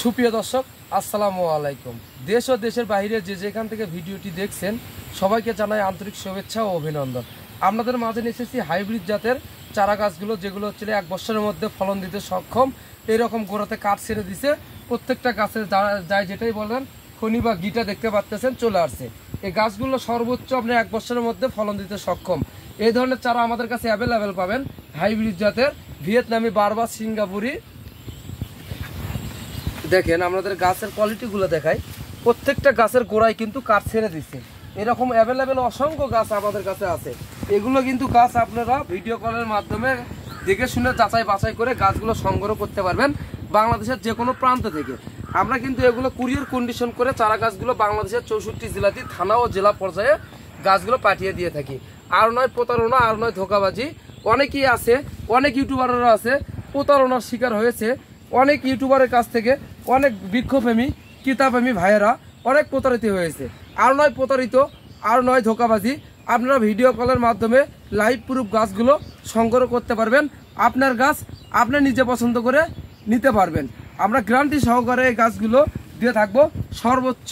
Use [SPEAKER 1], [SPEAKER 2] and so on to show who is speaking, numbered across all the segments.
[SPEAKER 1] সুপ্রিয় দর্শক, আসসালামু আলাইকুম। দেশ ও দেশের বাইরে যে যেখান থেকে ভিডিওটি দেখছেন সবাইকে জানাই আন্তরিক শুভেচ্ছা ও অভিনন্দন। আপনাদের মাঝে নিয়ে এসেছি হাইব্রিড জাতের চারা গাছগুলো, যেগুলো হচ্ছে 1 বছরের মধ্যে ফলন দিতে সক্ষম। এইরকম গোড়াতে কাঠ ছেড়ে দিছে, প্রত্যেকটা গাছের যায় যেটাই বলেন খনি বা গিটা দেখতে পাচ্ছেন চলে আসছে। এই গাছগুলো সর্বোচ্চ আপনি 1 বছরের মধ্যে ফলন দিতে সক্ষম। এই ধরনের চারা আমাদের কাছে অ্যাভেলেবেল পাবেন। হাইব্রিড জাতের ভিয়েতনামি বারবাস সিঙ্গাপুরি। দেখেন আপনাদের গাছের কোয়ালিটিগুলো দেখাই, প্রত্যেকটা গাছের গোড়ায় কিন্তু কাঠ ছেড়ে দিচ্ছে। এরকম অ্যাভেলেবেল অসংখ্য গাছ আমাদের কাছে আছে। এগুলো কিন্তু গাছ আপনারা ভিডিও কলের মাধ্যমে দেখে শুনে যাচাই বাছাই করে গাছগুলো সংগ্রহ করতে পারবেন বাংলাদেশের যে কোনো প্রান্ত থেকে। আমরা কিন্তু এগুলো কুরিয়ার কন্ডিশন করে চারা গাছগুলো বাংলাদেশের 64 জেলাতে থানা ও জেলা পর্যায়ে গাছগুলো পাঠিয়ে দিয়ে থাকি। আর নয় প্রতারণা, আর নয় ধোঁকাবাজি। অনেকেই আছে, অনেক ইউটিউবাররা আছে প্রতারণার শিকার হয়েছে। অনেক ইউটিউবারের কাছ থেকে অনেক বৃক্ষপ্রেমী কিতাবপ্রেমী ভাইয়েরা অনেক প্রতারিত হয়েছে। আর নয় প্রতারিত, আর নয় ধোঁকাবাজি। আপনারা ভিডিও কলের মাধ্যমে লাইভ প্রুফ গাছগুলো সংগ্রহ করতে পারবেন। আপনার গাছ আপনি নিজে পছন্দ করে নিতে পারবেন। আমরা গ্যারান্টি সহকারে এই গাছগুলো দিয়ে থাকবো। সর্বোচ্চ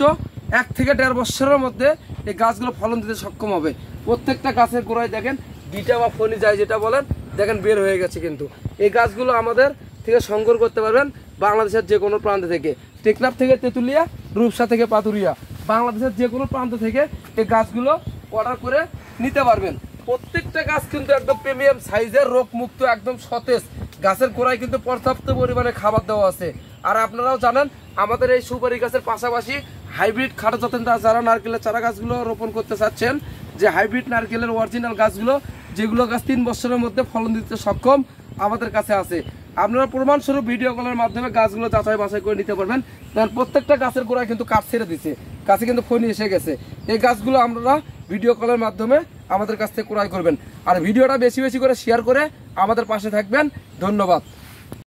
[SPEAKER 1] 1 থেকে 1.5 বছরের মধ্যে এই গাছগুলো ফলন দিতে সক্ষম হবে। প্রত্যেকটা গাছের গোড়ায় দেখেন গিটা বা ফনি যায় যেটা বলেন, দেখেন বের হয়ে গেছে। কিন্তু এই গাছগুলো আমাদের থেকে সংগ্রহ করতে পারবেন বাংলাদেশের যে কোনো প্রান্ত থেকে। টেকনাফ থেকে তেঁতুলিয়া, রূপসা থেকে পাতুরিয়া, বাংলাদেশের যে কোনো প্রান্ত থেকে এই গাছগুলো অর্ডার করে নিতে পারবেন। প্রত্যেকটা গাছ কিন্তু একদম প্রিমিয়াম সাইজের, রোগমুক্ত, একদম সতেজ। গাছের গোড়ায় কিন্তু পর্যাপ্ত পরিমাণে খাবার দেওয়া আছে। আর আপনারাও জানেন আমাদের এই সুপারি গাছের পাশাপাশি হাইব্রিড খাটো জাতের যারা নারকেলের চারা গাছগুলো রোপণ করতে চাচ্ছেন, যে হাইব্রিড নারকেলের অরিজিনাল গাছগুলো, যেগুলো গাছ 3 বছরের মধ্যে ফলন দিতে সক্ষম আমাদের কাছে আছে। আপনারা প্রমাণস্বরূপ ভিডিও কলের মাধ্যমে গাছগুলো যাচাই বাছাই করে নিতে পারবেন। কারণ প্রত্যেকটা গাছের গোড়ায় কিন্তু কাঠ ছেড়ে দিচ্ছে, গাছে কিন্তু ফনি এসে গেছে। এই গাছগুলো আপনারা ভিডিও কলের মাধ্যমে আমাদের কাছ থেকে ক্রয় করবেন। আর ভিডিওটা বেশি বেশি করে শেয়ার করে আমাদের পাশে থাকবেন। ধন্যবাদ।